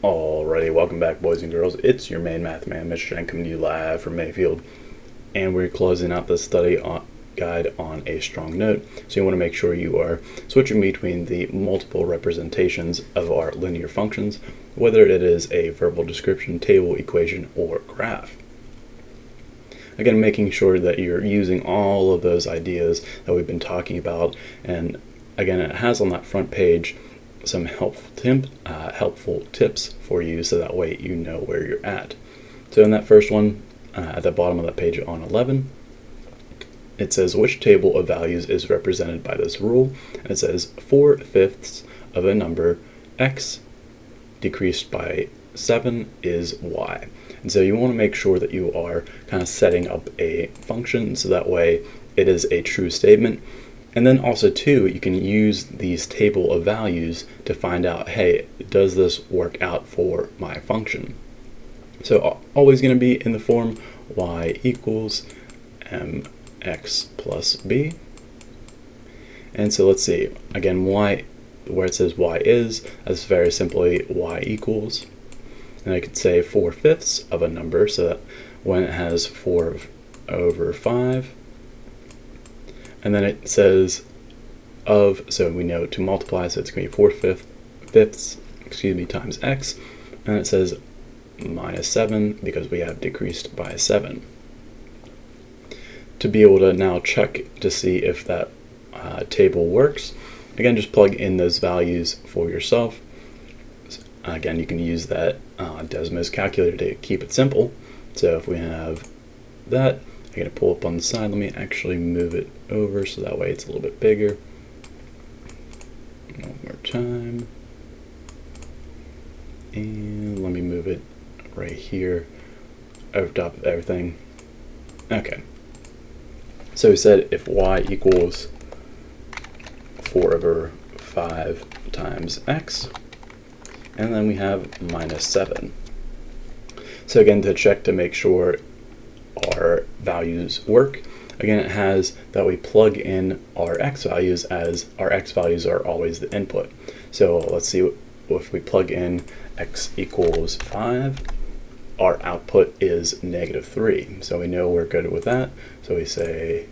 Alrighty, welcome back, boys and girls. It's your main math man, Mr. Jen, coming to you live from Mayfield, and we're closing out the guide on a strong note. So you want to make sure you are switching between the multiple representations of our linear functions, whether it is a verbal description, table, equation, or graph. Again, making sure that you're using all of those ideas that we've been talking about, and again, it has on that front page some helpful tips for you, so that way you know where you're at. So in that first one, at the bottom of that page on 11, it says which table of values is represented by this rule, and it says 4/5 of a number x decreased by 7 is y. And so you want to make sure that you are kind of setting up a function so that way it is a true statement. And then also too, you can use these table of values to find out, hey, does this work out for my function? So always going to be in the form y equals mx plus b. And so let's see, again, y, where it says y is, that's very simply y equals. And I could say 4/5 of a number, so that when it has 4/5, and then it says so we know to multiply, so it's going to be 4/5 times x, and it says minus 7 because we have decreased by 7. To be able to now check to see if that table works, again, just plug in those values for yourself. Again, you can use that Desmos calculator to keep it simple. So if we have that, I'm going to pull up on the side. Let me actually move it over so that way it's a little bit bigger. One more time. And let me move it right here over top of everything. Okay. So we said if y equals 4/5 times x, and then we have minus 7. So again, to check to make sure our values work, again, it has that we plug in our x values, as our x values are always the input. So let's see, if we plug in x equals 5, our output is -3. So we know we're good with that. So we say,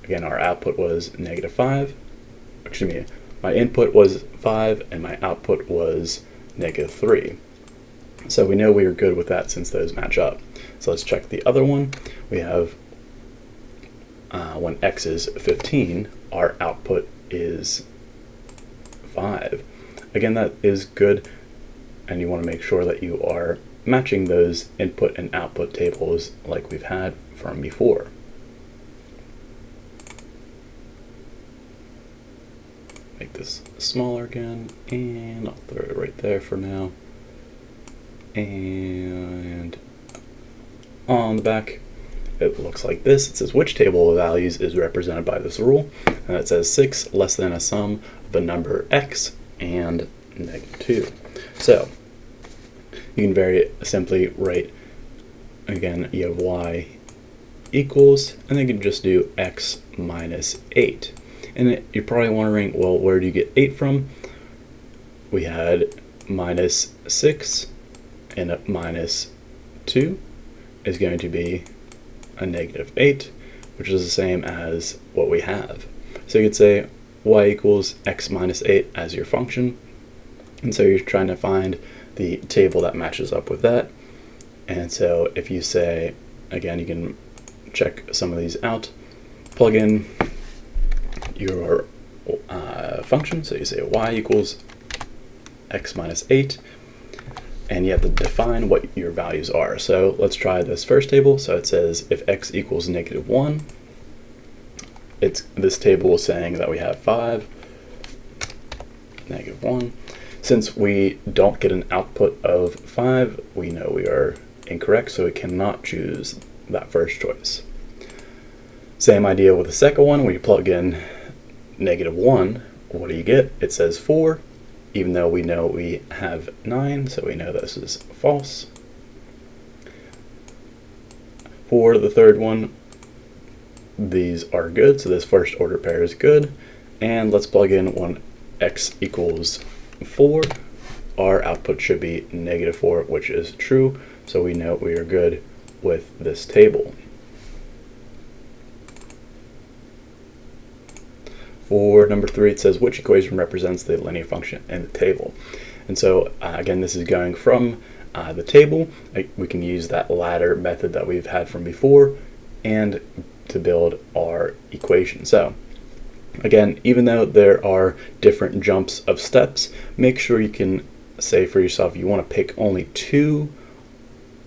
again, our output was -5. Excuse me, my input was 5 and my output was -3. So we know we are good with that since those match up. So let's check the other one. We have when x is 15, our output is 5. Again, that is good, and you want to make sure that you are matching those input and output tables like we've had from before. Make this smaller again, and I'll throw it right there for now. And on the back, it looks like this. It says which table of values is represented by this rule, and it says 6 less than a sum of the number x and -2. So you can very simply write, again, you have y equals, and then you can just do x minus 8. And you're probably wondering, well, where do you get 8 from? We had minus 6 and a minus 2 is going to be a -8, which is the same as what we have. So you could say y equals x minus 8 as your function. And so you're trying to find the table that matches up with that. And so if you say, again, you can check some of these out, plug in your function. So you say y equals x minus 8, and you have to define what your values are. So let's try this first table. So it says if x equals -1, this table is saying that we have 5, -1. Since we don't get an output of 5, we know we are incorrect, so we cannot choose that first choice. Same idea with the second one. When you plug in -1, what do you get? It says 4, even though we know we have 9, so we know this is false. For the third one, these are good, so this first order pair is good. And let's plug in when x equals 4, our output should be -4, which is true, so we know we are good with this table. For number 3, it says which equation represents the linear function in the table. And so again, this is going from the table. We can use that ladder method that we've had from before and to build our equation. So again, even though there are different jumps of steps, make sure you can say for yourself you want to pick only two.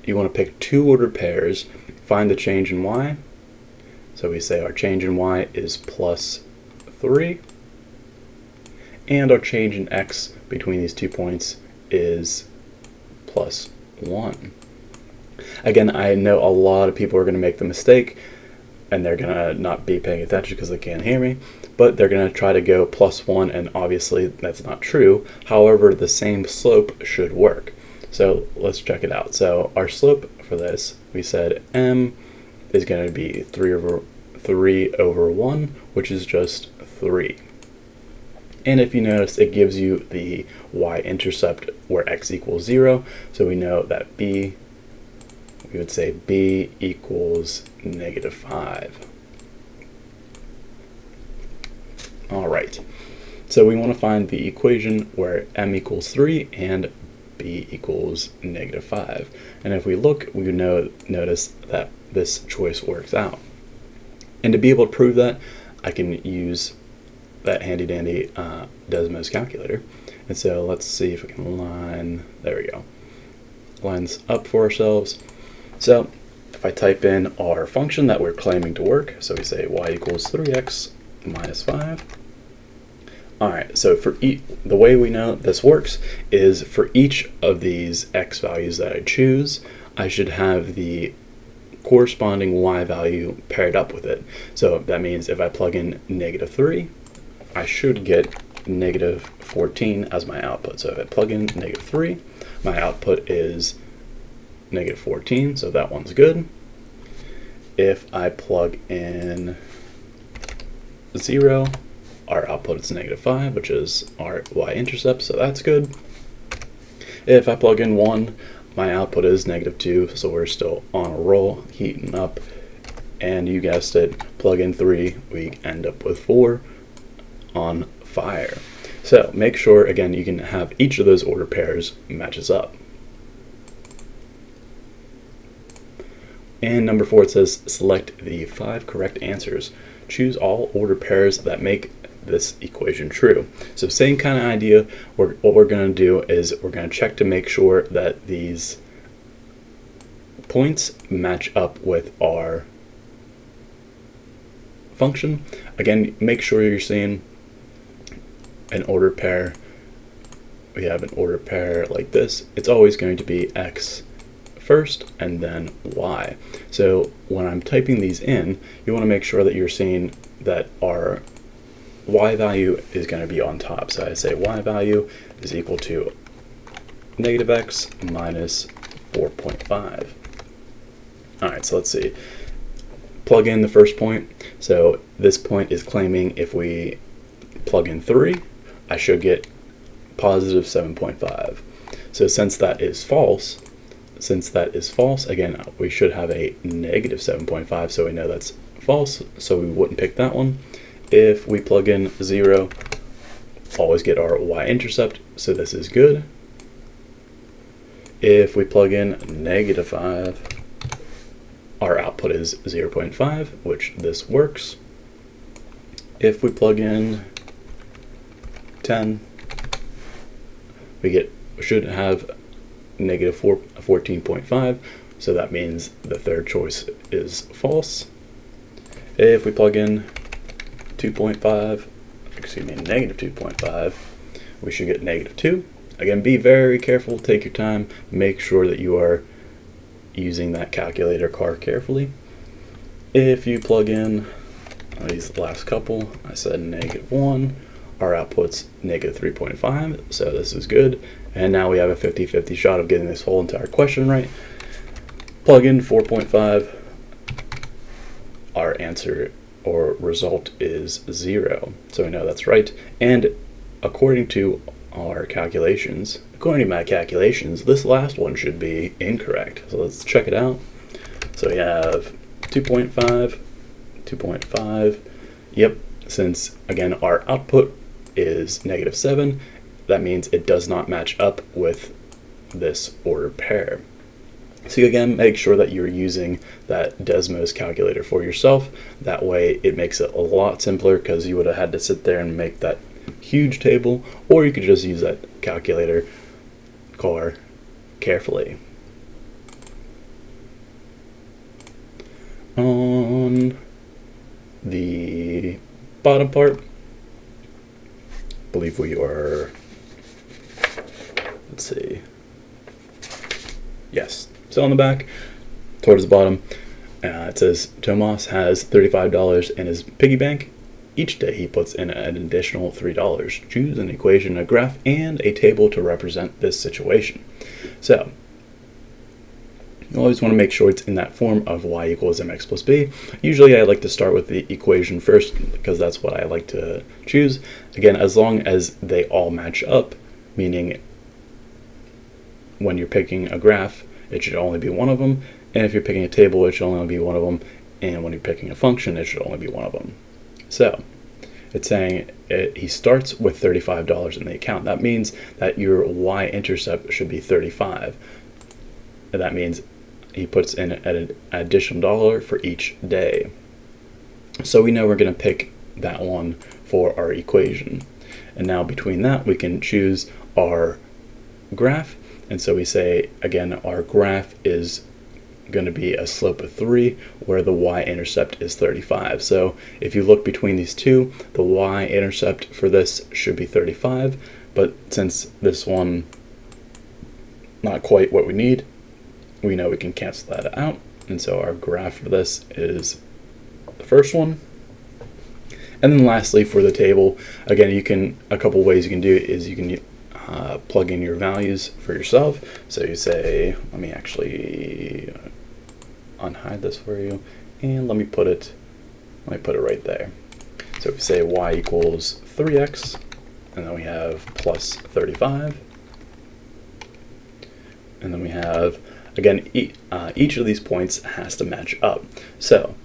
You want to pick two ordered pairs, find the change in y. So we say our change in y is +3, and our change in x between these 2 points is +1. Again, I know a lot of people are going to make the mistake and they're going to not be paying attention because they can't hear me, but they're going to try to go +1, and obviously that's not true. However, the same slope should work. So let's check it out. So our slope for this, we said m is going to be 3 over 1, which is just 3. And if you notice, it gives you the y-intercept where x equals 0. So we know that we would say b equals -5. All right. So we want to find the equation where m equals 3 and b equals -5. And if we look, we notice that this choice works out. And to be able to prove that, I can use that handy dandy Desmos calculator. And so let's see if we can line, there we go, lines up for ourselves. So if I type in our function that we're claiming to work, so we say y equals 3x minus 5. All right, so for the way we know this works is for each of these x values that I choose, I should have the corresponding y value paired up with it. So that means if I plug in -3, I should get -14 as my output. So if I plug in -3, my output is -14, so that one's good. If I plug in 0, our output is -5, which is our y-intercept, so that's good. If I plug in 1, my output is -2, so we're still on a roll, heating up. And you guessed it, plug in 3, we end up with 4, on fire. So make sure, again, you can have each of those order pairs matches up. And number 4, it says select the 5 correct answers. Choose all order pairs that make this equation true. So same kind of idea. What we're going to do is we're going to check to make sure that these points match up with our function. Again, make sure you're seeing an order pair. We have an order pair like this. It's always going to be x first and then y. So when I'm typing these in, you want to make sure that you're seeing that our y value is going to be on top. So I say y value is equal to -x minus 4.5. All right, so let's see. Plug in the first point. So this point is claiming if we plug in 3, I should get positive 7.5. So since that is false, again, we should have a negative 7.5, so we know that's false, so we wouldn't pick that one. If we plug in 0, always get our y-intercept, so this is good. If we plug in -5, our output is 0.5, which this works. If we plug in 10, we should have -14.5, so that means the third choice is false. If we plug in -2.5, we should get -2. Again, be very careful, take your time, make sure that you are using that calculator card carefully. If you plug in these last couple, I said -1, our output's -3.5, so this is good. And now we have a 50-50 shot of getting this whole entire question right. Plug in 4.5, our answer or result is 0, so we know that's right. And according to our calculations. According to my calculations, this last one should be incorrect. So let's check it out. So we have 2.5, 2.5. Yep, since again our output is -7, that means it does not match up with this order pair. So again, make sure that you're using that Desmos calculator for yourself. That way it makes it a lot simpler, because you would have had to sit there and make that huge table, or you could just use that calculator car carefully. On the bottom part, I believe we are, let's see, yes, so on the back, towards the bottom, it says Tomas has $35 in his piggy bank. Each day he puts in an additional $3. Choose an equation, a graph, and a table to represent this situation. So you always want to make sure it's in that form of y equals mx plus b. Usually I like to start with the equation first, because that's what I like to choose. Again, as long as they all match up, meaning when you're picking a graph, it should only be one of them, and if you're picking a table, it should only be one of them, and when you're picking a function, it should only be one of them. So it's saying he starts with $35 in the account. That means that your y-intercept should be 35. And that means he puts in an additional dollar for each day. So we know we're going to pick that one for our equation. And now between that, we can choose our graph. And so we say, again, our graph is going to be a slope of 3, where the y-intercept is 35. So if you look between these two, the y-intercept for this should be 35, but since this one not quite what we need, we know we can cancel that out, and so our graph for this is the first one. And then lastly, for the table, again, you can, a couple ways you can do it is you can plug in your values for yourself. So you say, let me actually unhide this for you, and let me put it right there. So if we say y equals 3x, and then we have plus 35, and then we have, again, each of these points has to match up. So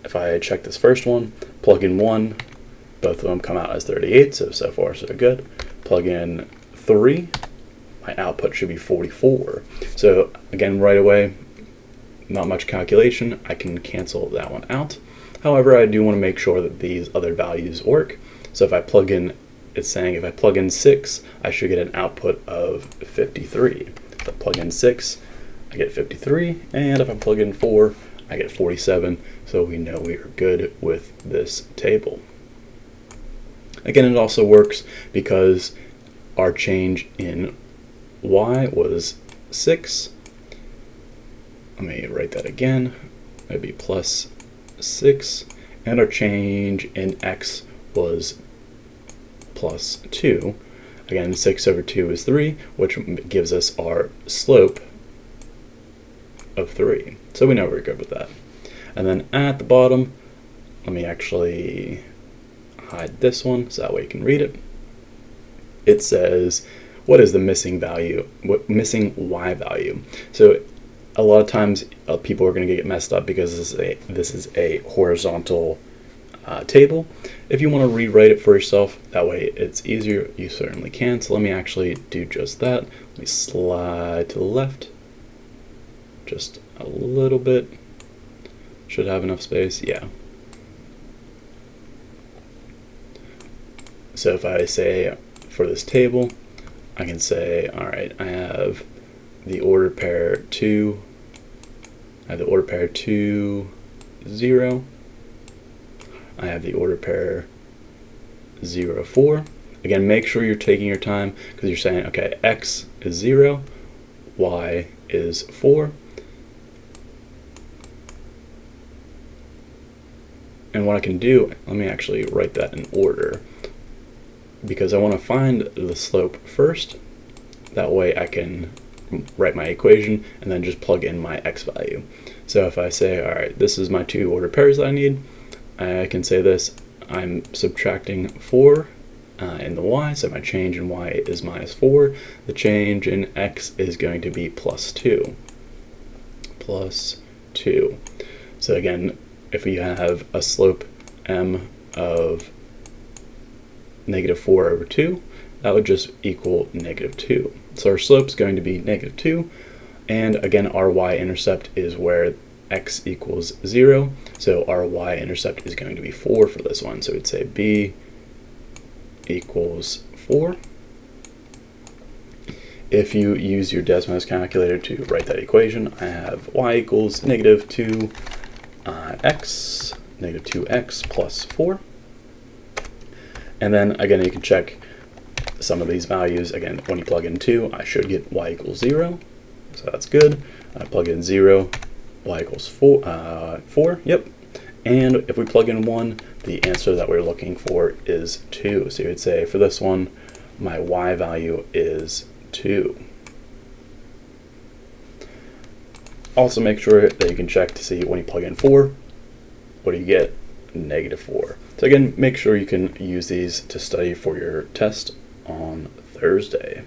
if I check this first one, plug in 1, both of them come out as 38, so far so good. Plug in 3, my output should be 44. So again, right away, not much calculation, I can cancel that one out. However, I do want to make sure that these other values work. So if I plug in, it's saying if I plug in 6, I should get an output of 53. If I plug in 6, I get 53, and if I plug in 4, I get 47, so we know we are good with this table. Again, it also works because our change in y was 6. Let me write that again. That'd be plus 6, and our change in x was plus 2. Again, 6 over 2 is 3, which gives us our slope of 3. So we know we're good with that. And then at the bottom, let me actually hide this one so that way you can read it. It says, what is the missing value, missing y value? So a lot of times people are going to get messed up because this is a horizontal table. If you want to rewrite it for yourself, that way it's easier, you certainly can. So let me actually do just that. Let me slide to the left just a little bit. Should have enough space, yeah. So if I say for this table, I can say, all right, I have the order pair 2, I have the order pair 2, 0, I have the order pair 0, 4. Again, make sure you're taking your time because you're saying, okay, x is 0, y is 4. And what I can do, let me actually write that in order because I want to find the slope first. That way I can write my equation and then just plug in my x value. So if I say, all right, this is my 2 order pairs that I need, I can say this, I'm subtracting 4 in the y, so my change in y is minus 4. The change in x is going to be plus 2. Plus 2. So again, if we have a slope m of negative 4 over 2, that would just equal negative 2. So our slope is going to be negative 2, and again, our y-intercept is where x equals 0, so our y-intercept is going to be 4 for this one. So we'd say b equals 4. If you use your Desmos calculator to write that equation, I have y equals negative 2x plus 4. And then again, you can check some of these values. Again, when you plug in 2, I should get y equals 0, so that's good. I plug in 0, y equals 4, yep. And if we plug in 1, the answer that we're looking for is 2. So you would say for this one, my y value is 2. Also make sure that you can check to see when you plug in 4, what do you get? Negative 4. So again, make sure you can use these to study for your test on Thursday.